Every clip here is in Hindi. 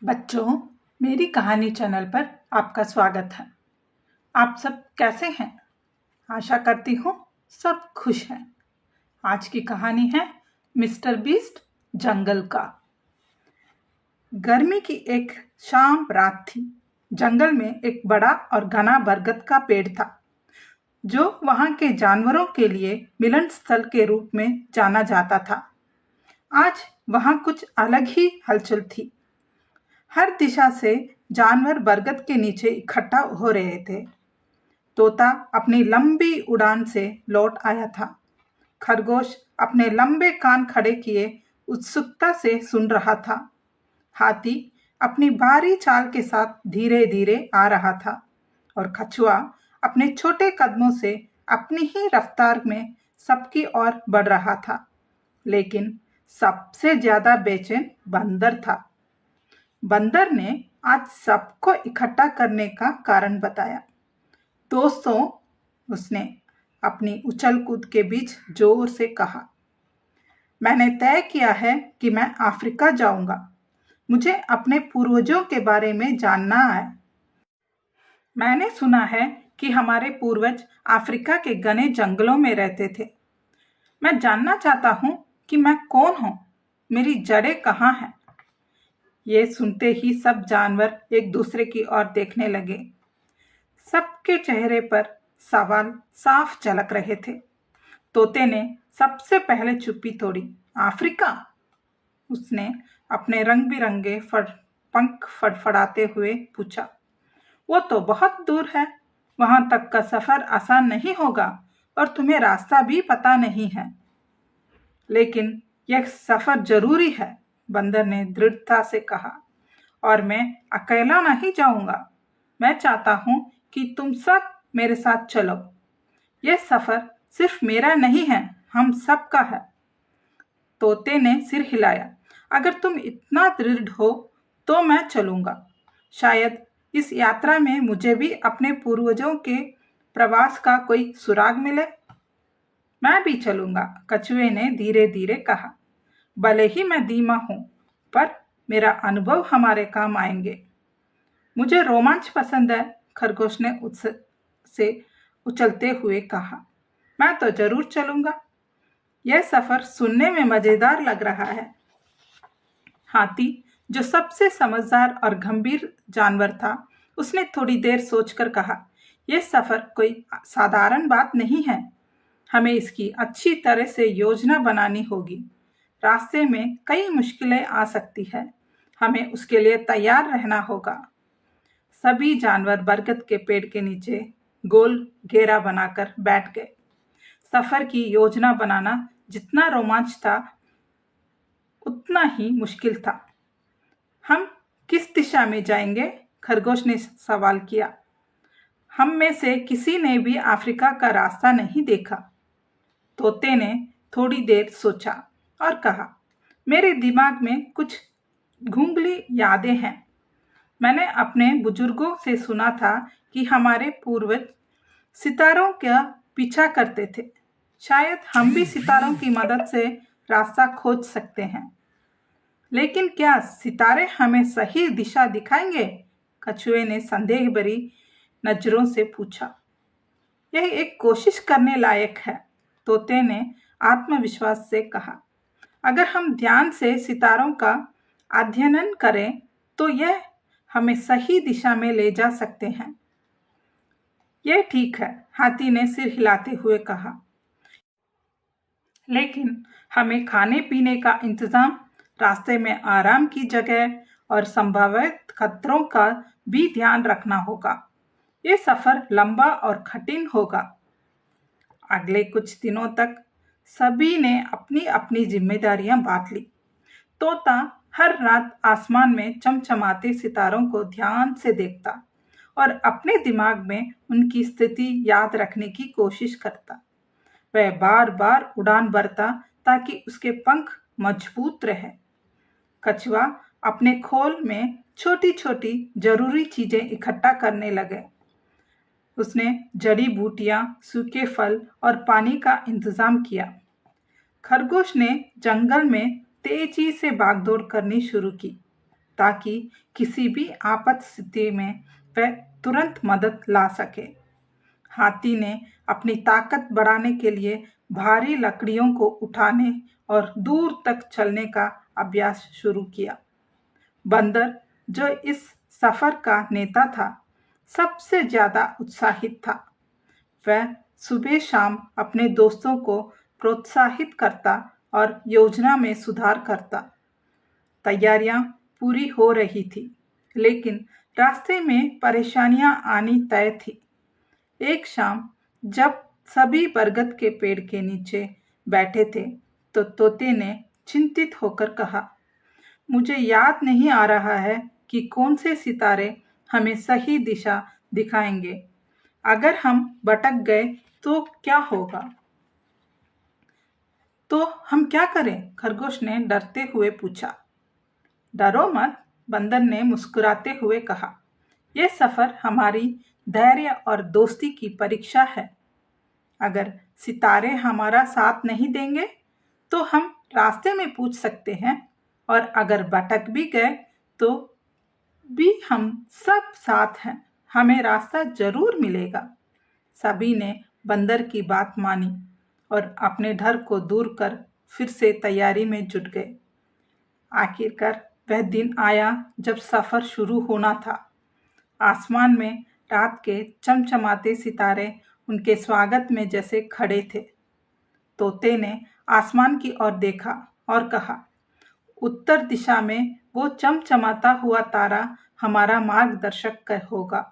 बच्चों, मेरी कहानी चैनल पर आपका स्वागत है। आप सब कैसे हैं? आशा करती हूँ सब खुश हैं। आज की कहानी है मिस्टर बीस्ट जंगल का। गर्मी की एक शाम रात थी। जंगल में एक बड़ा और घना बरगद का पेड़ था, जो वहाँ के जानवरों के लिए मिलन स्थल के रूप में जाना जाता था। आज वहाँ कुछ अलग ही हलचल थी। हर दिशा से जानवर बरगद के नीचे इकट्ठा हो रहे थे। तोता अपनी लंबी उड़ान से लौट आया था। खरगोश अपने लंबे कान खड़े किए उत्सुकता से सुन रहा था। हाथी अपनी भारी चाल के साथ धीरे धीरे आ रहा था और कछुआ अपने छोटे कदमों से अपनी ही रफ्तार में सबकी ओर बढ़ रहा था। लेकिन सबसे ज्यादा बेचैन बंदर था। बंदर ने आज सबको इकट्ठा करने का कारण बताया। दोस्तों, उसने अपनी उछल कूद के बीच जोर से कहा, मैंने तय किया है कि मैं अफ्रीका जाऊंगा। मुझे अपने पूर्वजों के बारे में जानना है। मैंने सुना है कि हमारे पूर्वज अफ्रीका के घने जंगलों में रहते थे। मैं जानना चाहता हूँ कि मैं कौन हूँ, मेरी जड़ें कहाँ हैं। ये सुनते ही सब जानवर एक दूसरे की ओर देखने लगे। सबके चेहरे पर सवाल साफ झलक रहे थे। तोते ने सबसे पहले चुप्पी तोड़ी। अफ्रीका? उसने अपने रंग बिरंगे पंख फड़फड़ाते हुए पूछा। वो तो बहुत दूर है। वहां तक का सफर आसान नहीं होगा और तुम्हें रास्ता भी पता नहीं है। लेकिन यह सफर जरूरी है, बंदर ने दृढ़ता से कहा। और मैं अकेला नहीं जाऊंगा। मैं चाहता हूं कि तुम सब मेरे साथ चलो। यह सफर सिर्फ मेरा नहीं है, हम सब का है। तोते ने सिर हिलाया। अगर तुम इतना दृढ़ हो तो मैं चलूंगा। शायद इस यात्रा में मुझे भी अपने पूर्वजों के प्रवास का कोई सुराग मिले। मैं भी चलूंगा, कछुए ने धीरे धीरे कहा। भले ही मैं धीमा हूं, पर मेरा अनुभव हमारे काम आएंगे। मुझे रोमांच पसंद है, खरगोश ने उत्साह से उछलते हुए कहा। मैं तो जरूर चलूंगा। यह सफर सुनने में मजेदार लग रहा है। हाथी, जो सबसे समझदार और गंभीर जानवर था, उसने थोड़ी देर सोचकर कहा, यह सफर कोई साधारण बात नहीं है। हमें इसकी अच्छी तरह से योजना बनानी होगी। रास्ते में कई मुश्किलें आ सकती है। हमें उसके लिए तैयार रहना होगा। सभी जानवर बरगद के पेड़ के नीचे गोल घेरा बनाकर बैठ गए। सफर की योजना बनाना जितना रोमांच था, उतना ही मुश्किल था। हम किस दिशा में जाएंगे? खरगोश ने सवाल किया। हम में से किसी ने भी अफ्रीका का रास्ता नहीं देखा। तोते ने थोड़ी देर सोचा और कहा, मेरे दिमाग में कुछ धुंधली यादें हैं। मैंने अपने बुजुर्गों से सुना था कि हमारे पूर्वज सितारों का पीछा करते थे। शायद हम भी सितारों की मदद से रास्ता खोज सकते हैं। लेकिन क्या सितारे हमें सही दिशा दिखाएंगे? कछुए ने संदेह भरी नजरों से पूछा। यह एक कोशिश करने लायक है, तोते ने आत्मविश्वास से कहा। अगर हम ध्यान से सितारों का अध्ययन करें तो यह हमें सही दिशा में ले जा सकते हैं। यह ठीक है, हाथी ने सिर हिलाते हुए कहा। लेकिन हमें खाने पीने का इंतजाम, रास्ते में आराम की जगह और संभावित खतरों का भी ध्यान रखना होगा। ये सफर लंबा और कठिन होगा। अगले कुछ दिनों तक सभी ने अपनी अपनी जिम्मेदारियां बांट ली। तोता हर रात आसमान में चमचमाते सितारों को ध्यान से देखता और अपने दिमाग में उनकी स्थिति याद रखने की कोशिश करता। वह बार बार उड़ान भरता ताकि उसके पंख मजबूत रहे। कछुआ अपने खोल में छोटी छोटी जरूरी चीजें इकट्ठा करने लगे। उसने जड़ी बूटियां, सूखे फल और पानी का इंतजाम किया। खरगोश ने जंगल में तेजी से भागदौड़ करनी शुरू की। ताकि किसी भी आपात स्थिति में वह तुरंत मदद ला सके। हाथी ने अपनी ताकत बढ़ाने के लिए भारी लकड़ियों को उठाने और दूर तक चलने का अभ्यास शुरू किया। बंदर, जो इस सफर का नेता था, सबसे ज्यादा उत्साहित था। वह सुबह शाम अपने दोस्तों को प्रोत्साहित करता और योजना में सुधार करता। तैयारियां पूरी हो रही थी, लेकिन रास्ते में परेशानियां आनी तय थी। एक शाम जब सभी बरगद के पेड़ के नीचे बैठे थे, तो तोते ने चिंतित होकर कहा, मुझे याद नहीं आ रहा है कि कौन से सितारे हमें सही दिशा दिखाएंगे। अगर हम भटक गए तो क्या होगा? तो हम क्या करें? खरगोश ने डरते हुए पूछा। डरो मत, बंदर ने मुस्कुराते हुए कहा। यह सफर हमारी धैर्य और दोस्ती की परीक्षा है। अगर सितारे हमारा साथ नहीं देंगे तो हम रास्ते में पूछ सकते हैं, और अगर भटक भी गए तो भी हम सब साथ हैं, हमें रास्ता जरूर मिलेगा। सभी ने बंदर की बात मानी और अपने डर को दूर कर फिर से तैयारी में जुट गए। आखिरकार वह दिन आया जब सफर शुरू होना था। आसमान में रात के चमचमाते सितारे उनके स्वागत में जैसे खड़े थे। तोते ने आसमान की ओर देखा और कहा, उत्तर दिशा में वो चमचमाता हुआ तारा हमारा मार्गदर्शक होगा।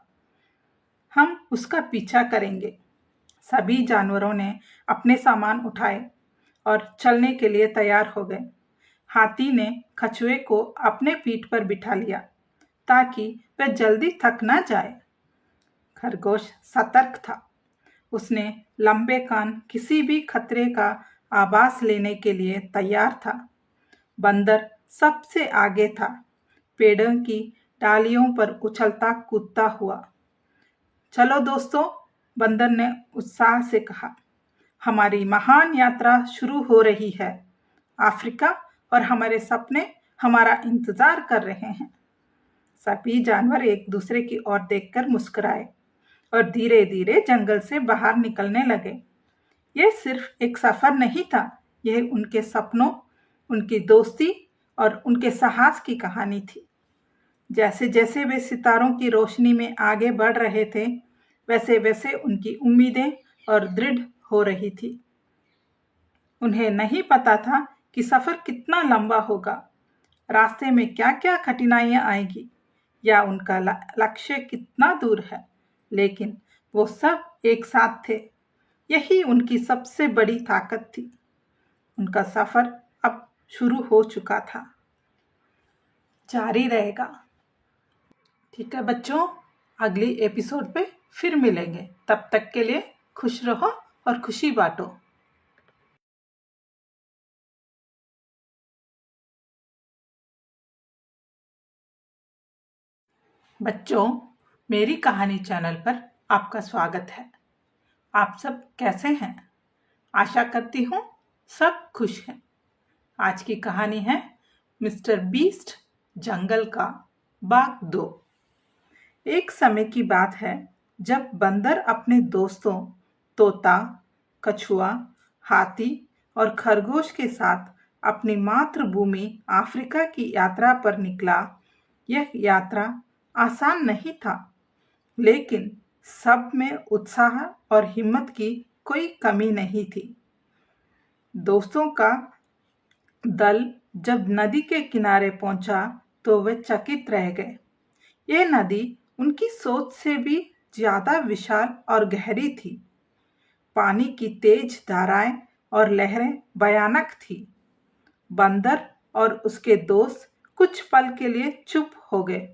हम उसका पीछा करेंगे। सभी जानवरों ने अपने सामान उठाए और चलने के लिए तैयार हो गए। हाथी ने कछुए को अपने पीठ पर बिठा लिया ताकि वह जल्दी थक ना जाए। खरगोश सतर्क था। उसने लंबे कान किसी भी खतरे का आभास लेने के लिए तैयार था। बंदर सबसे आगे था, पेड़ों की डालियों पर उछलता कूदता हुआ। चलो दोस्तों, बंदर ने उत्साह से कहा, हमारी महान यात्रा शुरू हो रही है। अफ्रीका और हमारे सपने हमारा इंतजार कर रहे हैं। सभी जानवर एक दूसरे की ओर देखकर मुस्कुराए और धीरे धीरे जंगल से बाहर निकलने लगे। यह सिर्फ एक सफर नहीं था, यह उनके सपनों, उनकी दोस्ती और उनके साहस की कहानी थी। जैसे जैसे वे सितारों की रोशनी में आगे बढ़ रहे थे, वैसे वैसे उनकी उम्मीदें और दृढ़ हो रही थी। उन्हें नहीं पता था कि सफर कितना लंबा होगा, रास्ते में क्या क्या कठिनाइयां आएगी, या उनका लक्ष्य कितना दूर है, लेकिन वो सब एक साथ थे। यही उनकी सबसे बड़ी ताकत थी। उनका सफर अब शुरू हो चुका था, जारी रहेगा। ठीक है बच्चों, अगली एपिसोड पे फिर मिलेंगे। तब तक के लिए खुश रहो और खुशी बांटो। बच्चों, मेरी कहानी चैनल पर आपका स्वागत है। आप सब कैसे हैं? आशा करती हूँ सब खुश हैं। आज की कहानी है मिस्टर बीस्ट जंगल का भाग 2। एक समय की बात है जब बंदर अपने दोस्तों तोता, कछुआ, हाथी और खरगोश के साथ अपनी मातृभूमि अफ्रीका की यात्रा पर निकला। यह यात्रा आसान नहीं था, लेकिन सब में उत्साह और हिम्मत की कोई कमी नहीं थी। दोस्तों का दल जब नदी के किनारे पहुंचा तो वे चकित रह गए। ये नदी उनकी सोच से भी ज्यादा विशाल और गहरी थी। पानी की तेज धाराएं और लहरें भयानक थी। बंदर और उसके दोस्त कुछ पल के लिए चुप हो गए।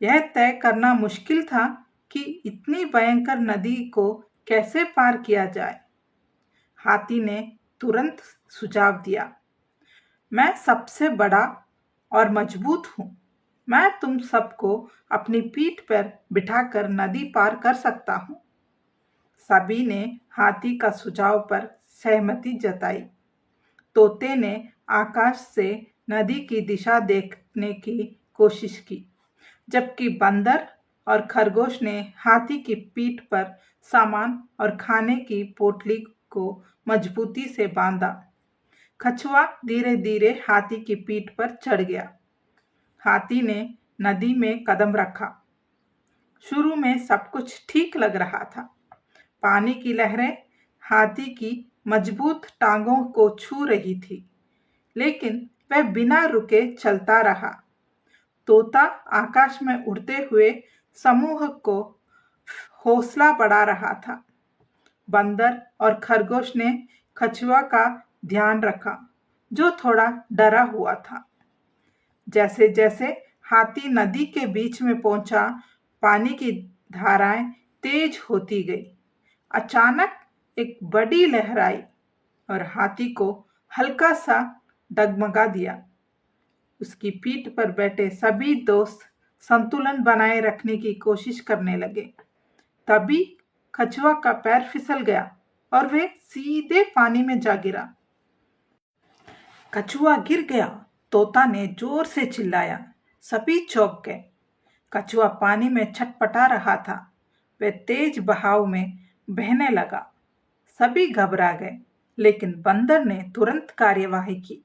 यह तय करना मुश्किल था कि इतनी भयंकर नदी को कैसे पार किया जाए। हाथी ने तुरंत सुझाव दिया, मैं सबसे बड़ा और मजबूत हूँ। मैं तुम सबको अपनी पीठ पर बिठाकर नदी पार कर सकता हूँ। सभी ने हाथी का सुझाव पर सहमति जताई। तोते ने आकाश से नदी की दिशा रोकने की कोशिश की, जबकि बंदर और खरगोश ने हाथी की पीठ पर सामान और खाने की पोटली को मजबूती से बांधा। कछुआ धीरे धीरे हाथी की पीठ पर चढ़ गया। हाथी ने नदी में कदम रखा। शुरू में सब कुछ ठीक लग रहा था। पानी की लहरें हाथी की मजबूत टांगों को छू रही थी, लेकिन वह बिना रुके चलता रहा। तोता आकाश में उड़ते हुए समूह को हौसला बढ़ा रहा था। बंदर और खरगोश ने कछुआ का ध्यान रखा, जो थोड़ा डरा हुआ था। जैसे जैसे हाथी नदी के बीच में पहुंचा, पानी की धाराएं तेज होती गई। अचानक एक बड़ी लहर आई और हाथी को हल्का सा डगमगा दिया। उसकी पीठ पर बैठे सभी दोस्त संतुलन बनाए रखने की कोशिश करने लगे। तभी कछुआ का पैर फिसल गया और वह सीधे पानी में जा गिरा। कछुआ गिर गया, तोता ने जोर से चिल्लाया। सभी चौंक गए। कछुआ पानी में छटपटा रहा था। वह तेज बहाव में बहने लगा। सभी घबरा गए, लेकिन बंदर ने तुरंत कार्यवाही की।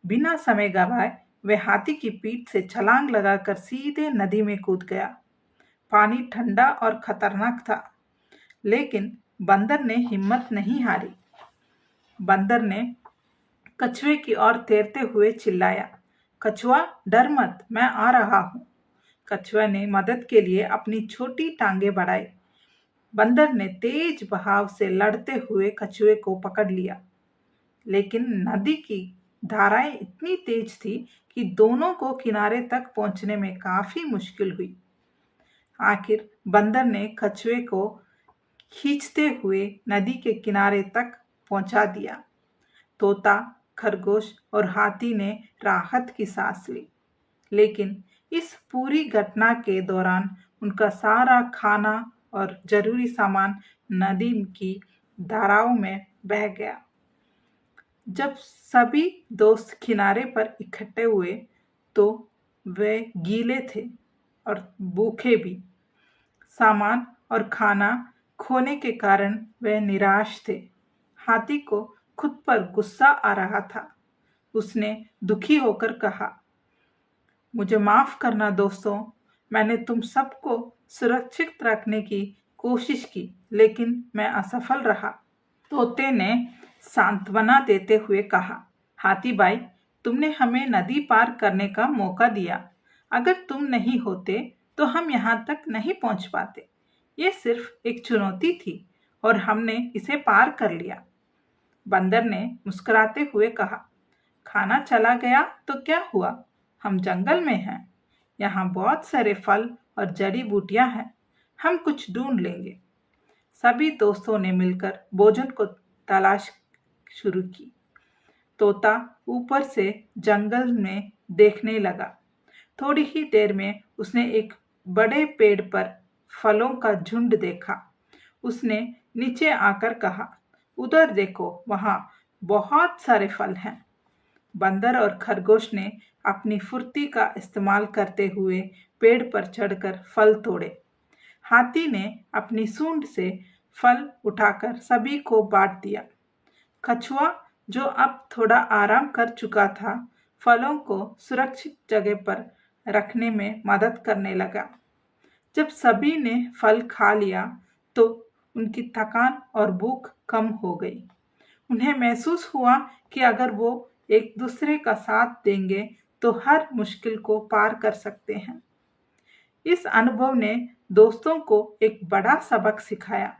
बिना समय गवाए वह हाथी की पीठ से छलांग लगाकर सीधे नदी में कूद गया। पानी ठंडा और खतरनाक था, लेकिन बंदर ने हिम्मत नहीं हारी। बंदर ने कछुए की ओर तैरते हुए चिल्लाया, कछुआ डर मत, मैं आ रहा हूँ। कछुआ ने मदद के लिए अपनी छोटी टांगे बढ़ाई। बंदर ने तेज बहाव से लड़ते हुए कछुए को पकड़ लिया, लेकिन नदी की धाराएं इतनी तेज थी कि दोनों को किनारे तक पहुंचने में काफी मुश्किल हुई। आखिर बंदर ने कछुए को खींचते हुए नदी के किनारे तक पहुंचा दिया। तोता, खरगोश और हाथी ने राहत की सांस ली, लेकिन इस पूरी घटना के दौरान उनका सारा खाना और जरूरी सामान नदी की धाराओं में बह गया। जब सभी दोस्त किनारे पर इकट्ठे हुए तो वे गीले थे और भूखे भी। सामान और खाना खोने के कारण वे निराश थे। हाथी को खुद पर गुस्सा आ रहा था। उसने दुखी होकर कहा, मुझे माफ करना दोस्तों, मैंने तुम सबको सुरक्षित रखने की कोशिश की, लेकिन मैं असफल रहा। तोते ने सांत्वना देते हुए कहा, हाथी भाई, तुमने हमें नदी पार करने का मौका दिया। अगर तुम नहीं होते तो हम यहाँ तक नहीं पहुँच पाते। ये सिर्फ एक चुनौती थी और हमने इसे पार कर लिया। बंदर ने मुस्कुराते हुए कहा, खाना चला गया तो क्या हुआ, हम जंगल में हैं। यहाँ बहुत सारे फल और जड़ी बूटियां हैं, हम कुछ ढूंढ लेंगे। सभी दोस्तों ने मिलकर भोजन को तलाश शुरू की। तोता ऊपर से जंगल में देखने लगा। थोड़ी ही देर में उसने एक बड़े पेड़ पर फलों का झुंड देखा। उसने नीचे आकर कहा, उधर देखो, वहां बहुत सारे फल हैं। बंदर और खरगोश ने अपनी फुर्ती का इस्तेमाल करते हुए पेड़ पर चढ़कर फल तोड़े। हाथी ने अपनी सूंड से फल उठाकर सभी को बांट दिया। कछुआ, जो अब थोड़ा आराम कर चुका था, फलों को सुरक्षित जगह पर रखने में मदद करने लगा। जब सभी ने फल खा लिया तो उनकी थकान और भूख कम हो गई। उन्हें महसूस हुआ कि अगर वो एक दूसरे का साथ देंगे तो हर मुश्किल को पार कर सकते हैं। इस अनुभव ने दोस्तों को एक बड़ा सबक सिखाया।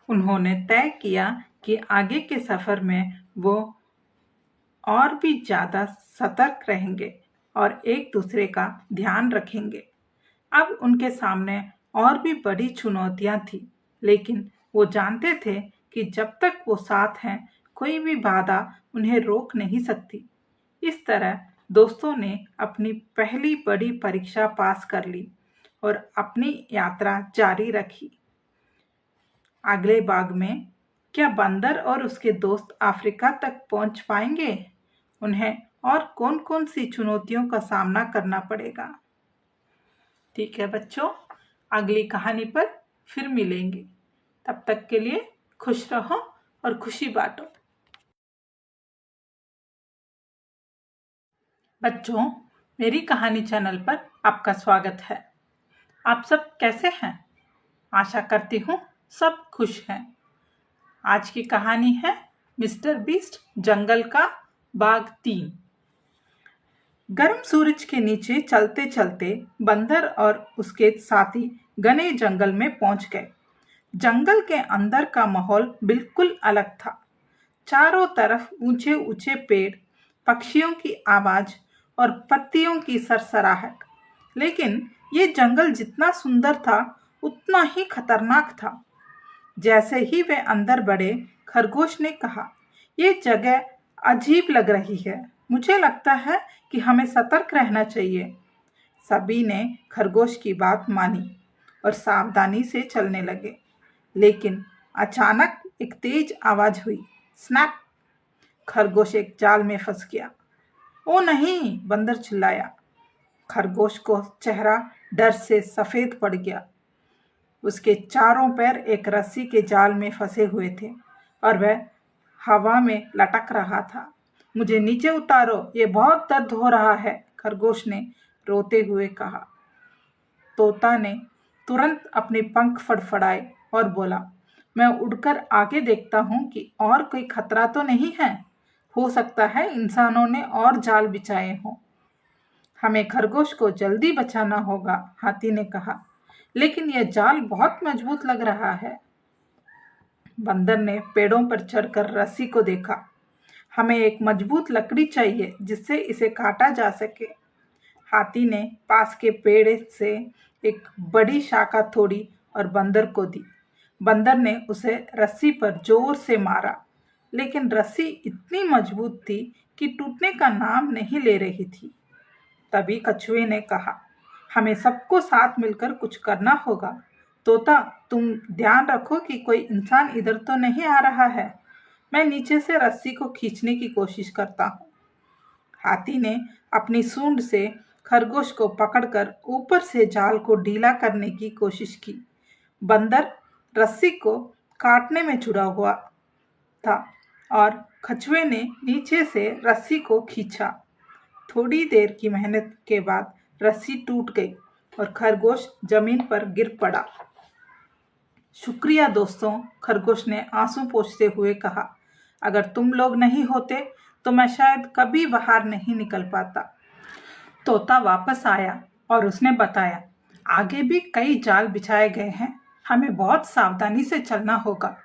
उन्होंने तय किया कि आगे के सफर में वो और भी ज्यादा सतर्क रहेंगे और एक दूसरे का ध्यान रखेंगे। अब उनके सामने और भी बड़ी चुनौतियां थी, लेकिन वो जानते थे कि जब तक वो साथ हैं, कोई भी बाधा उन्हें रोक नहीं सकती। इस तरह दोस्तों ने अपनी पहली बड़ी परीक्षा पास कर ली और अपनी यात्रा जारी रखी। अगले भाग में क्या बंदर और उसके दोस्त अफ्रीका तक पहुंच पाएंगे? उन्हें और कौन कौन सी चुनौतियों का सामना करना पड़ेगा। ठीक है बच्चों, अगली कहानी पर फिर मिलेंगे। तब तक के लिए खुश रहो और खुशी बांटो। बच्चों, मेरी कहानी चैनल पर आपका स्वागत है। आप सब कैसे हैं? आशा करती हूँ सब खुश हैं। आज की कहानी है मिस्टर बीस्ट जंगल का बाग 3। गर्म सूरज के नीचे चलते चलते बंदर और उसके साथी घने जंगल में पहुंच गए। जंगल के अंदर का माहौल बिल्कुल अलग था। चारों तरफ ऊंचे ऊंचे पेड़, पक्षियों की आवाज और पत्तियों की सरसराहट। लेकिन ये जंगल जितना सुंदर था उतना ही खतरनाक था। जैसे ही वे अंदर बढ़े, खरगोश ने कहा, ये जगह अजीब लग रही है। मुझे लगता है कि हमें सतर्क रहना चाहिए। सभी ने खरगोश की बात मानी और सावधानी से चलने लगे। लेकिन अचानक एक तेज आवाज हुई, स्नैप! खरगोश एक जाल में फंस गया। ओ नहीं! बंदर चिल्लाया। खरगोश को चेहरा डर से सफेद पड़ गया। उसके चारों पैर एक रस्सी के जाल में फंसे हुए थे और वह हवा में लटक रहा था। मुझे नीचे उतारो, ये बहुत दर्द हो रहा है, खरगोश ने रोते हुए कहा। तोता ने तुरंत अपने पंख फड़फड़ाए और बोला, मैं उड़कर आगे देखता हूँ कि और कोई खतरा तो नहीं है। हो सकता है इंसानों ने और जाल बिछाए हों। हमें खरगोश को जल्दी बचाना होगा, हाथी ने कहा। लेकिन यह जाल बहुत मजबूत लग रहा है। बंदर ने पेड़ों पर चढ़कर रस्सी को देखा। हमें एक मजबूत लकड़ी चाहिए जिससे इसे काटा जा सके। हाथी ने पास के पेड़ से एक बड़ी शाखा तोड़ी और बंदर को दी। बंदर ने उसे रस्सी पर जोर से मारा, लेकिन रस्सी इतनी मजबूत थी कि टूटने का नाम नहीं ले रही थी। तभी कछुए ने कहा, हमें सबको साथ मिलकर कुछ करना होगा। तोता, तुम ध्यान रखो कि कोई इंसान इधर तो नहीं आ रहा है। मैं नीचे से रस्सी को खींचने की कोशिश करता हूँ। हाथी ने अपनी सूंड से खरगोश को पकड़कर ऊपर से जाल को ढीला करने की कोशिश की। बंदर रस्सी को काटने में जुड़ा हुआ था और कछुए ने नीचे से रस्सी को खींचा। थोड़ी देर की मेहनत के बाद रस्सी टूट गई और खरगोश जमीन पर गिर पड़ा। शुक्रिया दोस्तों, खरगोश ने आंसू पोंछते हुए कहा। अगर तुम लोग नहीं होते तो मैं शायद कभी बाहर नहीं निकल पाता। तोता वापस आया और उसने बताया, आगे भी कई जाल बिछाए गए हैं, हमें बहुत सावधानी से चलना होगा।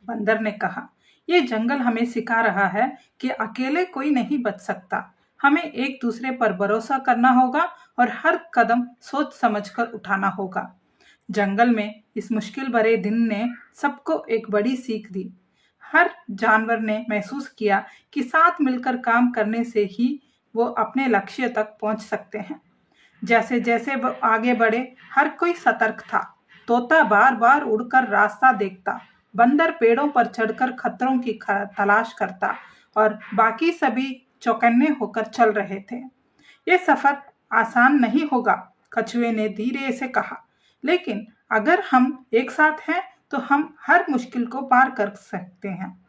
बंदर ने कहा, यह जंगल हमें सिखा रहा है कि अकेले कोई नहीं बच सकता। हमें एक दूसरे पर भरोसा करना होगा और हर कदम सोच समझकर उठाना होगा। जंगल में इस मुश्किल भरे दिन ने सबको एक बड़ी सीख दी। हर जानवर ने महसूस किया कि साथ मिलकर काम करने से ही वो अपने लक्ष्य तक पहुंच सकते हैं। जैसे जैसे वो आगे बढ़े, हर कोई सतर्क था। तोता बार बार उड़कर रास्ता देखता, बंदर पेड़ों पर चढ़कर खतरों की तलाश करता और बाकी सभी चौकन्ने होकर चल रहे थे। ये सफर आसान नहीं होगा, कछुए ने धीरे से कहा, लेकिन अगर हम एक साथ हैं तो हम हर मुश्किल को पार कर सकते हैं।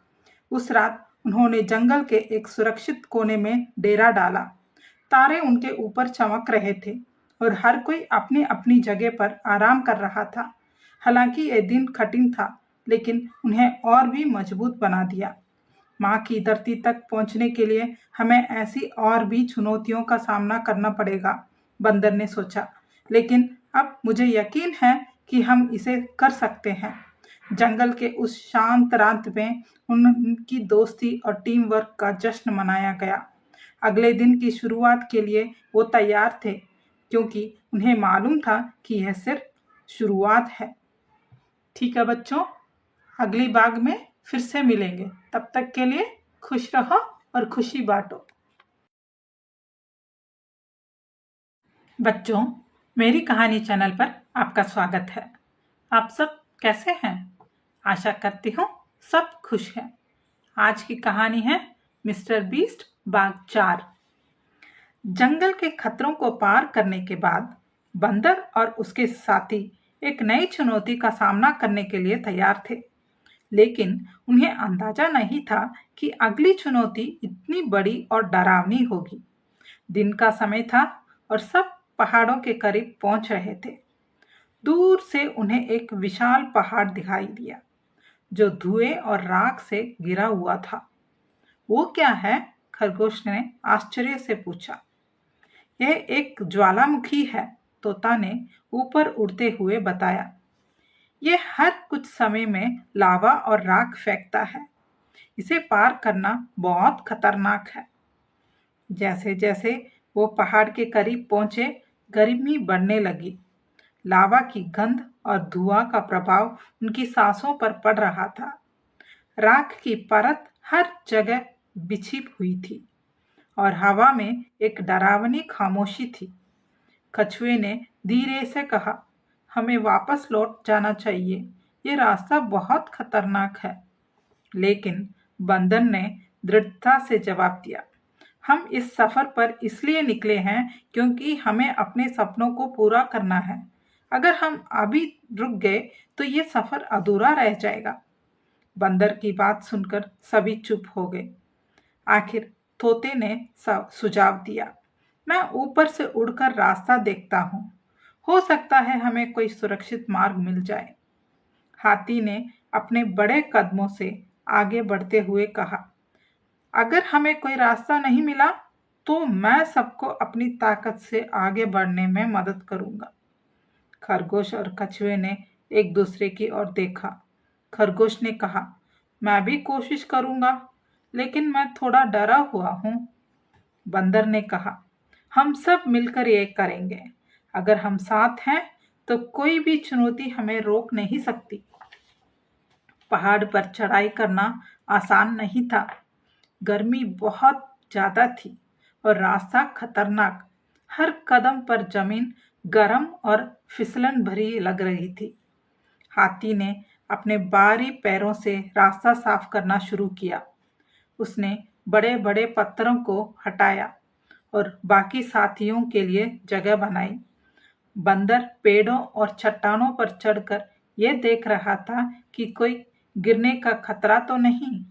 उस रात उन्होंने जंगल के एक सुरक्षित कोने में डेरा डाला। तारे उनके ऊपर चमक रहे थे और हर कोई अपनी अपनी जगह पर आराम कर रहा था। हालांकि यह दिन कठिन था, लेकिन उन्हें और भी मजबूत बना दिया। माँ की धरती तक पहुँचने के लिए हमें ऐसी और भी चुनौतियों का सामना करना पड़ेगा, बंदर ने सोचा। लेकिन अब मुझे यकीन है कि हम इसे कर सकते हैं। जंगल के उस शांत रात में उनकी दोस्ती और टीम वर्क का जश्न मनाया गया। अगले दिन की शुरुआत के लिए वो तैयार थे, क्योंकि उन्हें मालूम था कि यह सिर्फ शुरुआत है। ठीक है बच्चों, अगली बाग में फिर से मिलेंगे। तब तक के लिए खुश रहो और खुशी बांटो। बच्चों, मेरी कहानी चैनल पर आपका स्वागत है। आप सब कैसे हैं? आशा करती हूँ सब खुश हैं। आज की कहानी है मिस्टर बीस्ट बाग 4। जंगल के खतरों को पार करने के बाद बंदर और उसके साथी एक नई चुनौती का सामना करने के लिए तैयार थे, लेकिन उन्हें अंदाजा नहीं था कि अगली चुनौती इतनी बड़ी और डरावनी होगी। दिन का समय था और सब पहाड़ों के करीब पहुंच रहे थे। दूर से उन्हें एक विशाल पहाड़ दिखाई दिया जो धुएं और राख से घिरा हुआ था। वो क्या है? खरगोश ने आश्चर्य से पूछा। यह एक ज्वालामुखी है, तोता ने ऊपर उड़ते हुए बताया। ये हर कुछ समय में लावा और राख फेंकता है। इसे पार करना बहुत खतरनाक है। जैसे जैसे वो पहाड़ के करीब पहुंचे, गर्मी बढ़ने लगी। लावा की गंध और धुआं का प्रभाव उनकी सांसों पर पड़ रहा था। राख की परत हर जगह बिछी हुई थी और हवा में एक डरावनी खामोशी थी। कछुए ने धीरे से कहा, हमें वापस लौट जाना चाहिए। ये रास्ता बहुत खतरनाक है। लेकिन बंदर ने दृढ़ता से जवाब दिया, हम इस सफर पर इसलिए निकले हैं क्योंकि हमें अपने सपनों को पूरा करना है। अगर हम अभी रुक गए तो ये सफर अधूरा रह जाएगा। बंदर की बात सुनकर सभी चुप हो गए। आखिर तोते ने सुझाव दिया, मैं ऊपर से उड़कर रास्ता देखता हूँ। हो सकता है हमें कोई सुरक्षित मार्ग मिल जाए। हाथी ने अपने बड़े कदमों से आगे बढ़ते हुए कहा, अगर हमें कोई रास्ता नहीं मिला तो मैं सबको अपनी ताकत से आगे बढ़ने में मदद करूंगा। खरगोश और कछुए ने एक दूसरे की ओर देखा। खरगोश ने कहा, मैं भी कोशिश करूंगा, लेकिन मैं थोड़ा डरा हुआ हूँ। बंदर ने कहा, हम सब मिलकर ये करेंगे। अगर हम साथ हैं तो कोई भी चुनौती हमें रोक नहीं सकती। पहाड़ पर चढ़ाई करना आसान नहीं था। गर्मी बहुत ज्यादा थी और रास्ता खतरनाक। हर कदम पर जमीन गर्म और फिसलन भरी लग रही थी। हाथी ने अपने बारी पैरों से रास्ता साफ करना शुरू किया। उसने बड़े बड़े पत्थरों को हटाया और बाकी साथियों के लिए जगह बनाई। बंदर पेड़ों और चट्टानों पर चढ़कर यह देख रहा था कि कोई गिरने का खतरा तो नहीं।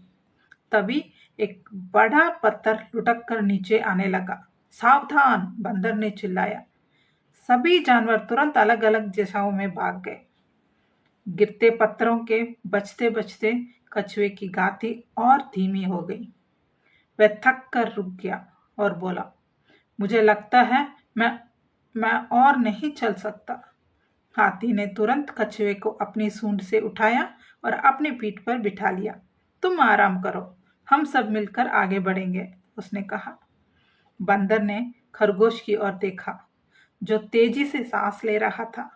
तभी एक बड़ा पत्थर लुढ़क कर नीचे आने लगा। सावधान! बंदर ने चिल्लाया। सभी जानवर तुरंत अलग अलग दिशाओं में भाग गए। गिरते पत्थरों के बचते बचते कछुए की गति और धीमी हो गई। वह थक कर रुक गया और बोला, मुझे लगता है मैं और नहीं चल सकता। हाथी ने तुरंत कछुए को अपनी सूंड से उठाया और अपनी पीठ पर बिठा लिया। तुम आराम करो, हम सब मिलकर आगे बढ़ेंगे, उसने कहा। बंदर ने खरगोश की ओर देखा, जो तेजी से सांस ले रहा था।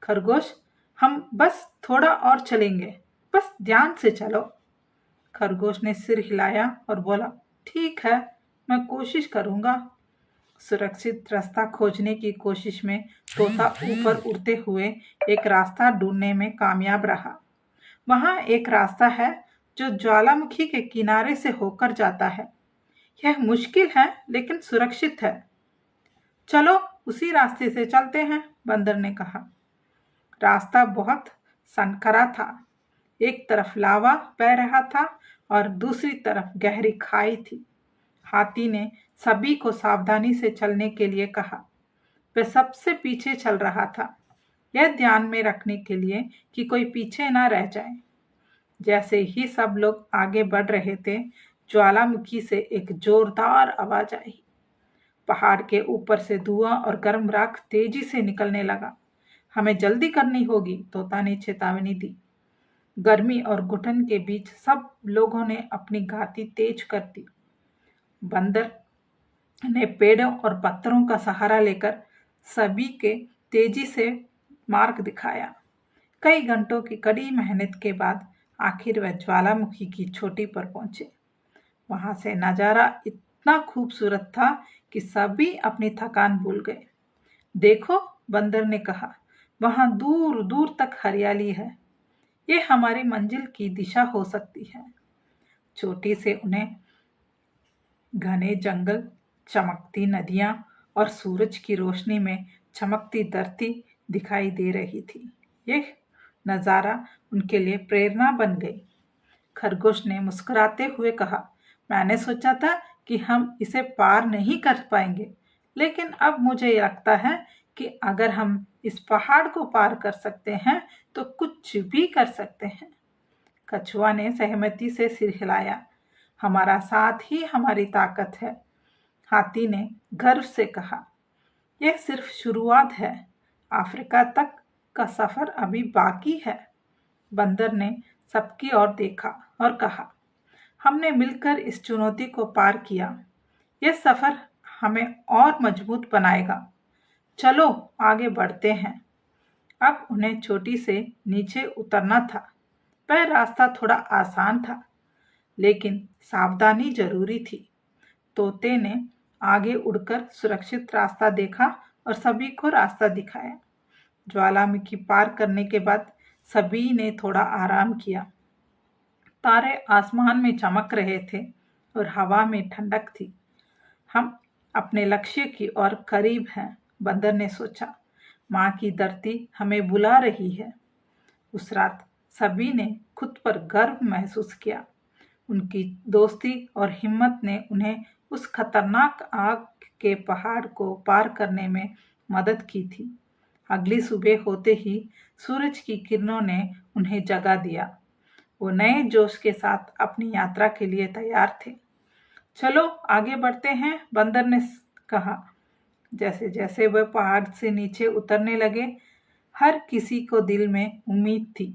खरगोश, हम बस थोड़ा और चलेंगे, बस ध्यान से चलो। खरगोश ने सिर हिलाया और बोला, ठीक है, मैं कोशिश करूंगा। सुरक्षित रास्ता खोजने की कोशिश में तोता ऊपर उड़ते हुए एक रास्ता ढूंढने में कामयाब रहा। वहां एक रास्ता है जो ज्वालामुखी के किनारे से होकर जाता है। यह मुश्किल है लेकिन सुरक्षित है। चलो उसी रास्ते से चलते हैं, बंदर ने कहा। रास्ता बहुत सनकरा था। एक तरफ लावा बह रहा था और दूसरी तरफ गहरी खाई थी। हाथी ने सभी को सावधानी से चलने के लिए कहा। वह सबसे पीछे चल रहा था, यह ध्यान में रखने के लिए कि कोई पीछे ना रह जाए। जैसे ही सब लोग आगे बढ़ रहे थे, ज्वालामुखी से एक जोरदार आवाज आई। पहाड़ के ऊपर से धुआं और गर्म राख तेजी से निकलने लगा। हमें जल्दी करनी होगी, तोता ने चेतावनी दी। गर्मी और घुटन के बीच सब लोगों ने अपनी गति तेज कर दी। बंदर ने पेड़ों और पत्थरों का सहारा लेकर सभी के तेजी से मार्ग दिखाया। कई घंटों की कड़ी मेहनत के बाद आखिर वह ज्वालामुखी की चोटी पर पहुंचे। वहां से नजारा इतना खूबसूरत था कि सभी अपनी थकान भूल गए। देखो, बंदर ने कहा, वहां दूर दूर तक हरियाली है। ये हमारी मंजिल की दिशा हो सकती है। चोटी से उन्हें घने जंगल, चमकती नदियां और सूरज की रोशनी में चमकती धरती दिखाई दे रही थी। यह नज़ारा उनके लिए प्रेरणा बन गई। खरगोश ने मुस्कुराते हुए कहा, मैंने सोचा था कि हम इसे पार नहीं कर पाएंगे, लेकिन अब मुझे लगता है कि अगर हम इस पहाड़ को पार कर सकते हैं तो कुछ भी कर सकते हैं। कछुआ ने सहमति से सिर हिलाया। हमारा साथ ही हमारी ताकत है। हाथी ने गर्व से कहा, यह सिर्फ शुरुआत है, अफ्रीका तक का सफर अभी बाकी है। बंदर ने सबकी ओर देखा और कहा, हमने मिलकर इस चुनौती को पार किया। यह सफर हमें और मजबूत बनाएगा। चलो आगे बढ़ते हैं। अब उन्हें चोटी से नीचे उतरना था। वह रास्ता थोड़ा आसान था, लेकिन सावधानी जरूरी थी। तोते ने आगे उड़कर सुरक्षित रास्ता देखा और सभी को रास्ता दिखाया। ज्वालामुखी पार करने के बाद सभी ने थोड़ा आराम किया। तारे आसमान में चमक रहे थे और हवा में ठंडक थी। हम अपने लक्ष्य की ओर करीब हैं, बंदर ने सोचा। माँ की धरती हमें बुला रही है। उस रात सभी ने खुद पर गर्व महसूस किया। उनकी दोस्ती और हिम्मत ने उन्हें उस खतरनाक आग के पहाड़ को पार करने में मदद की थी। अगली सुबह होते ही सूरज की किरणों ने उन्हें जगा दिया। वो नए जोश के साथ अपनी यात्रा के लिए तैयार थे। चलो आगे बढ़ते हैं, बंदर ने कहा। जैसे जैसे वह पहाड़ से नीचे उतरने लगे, हर किसी को दिल में उम्मीद थी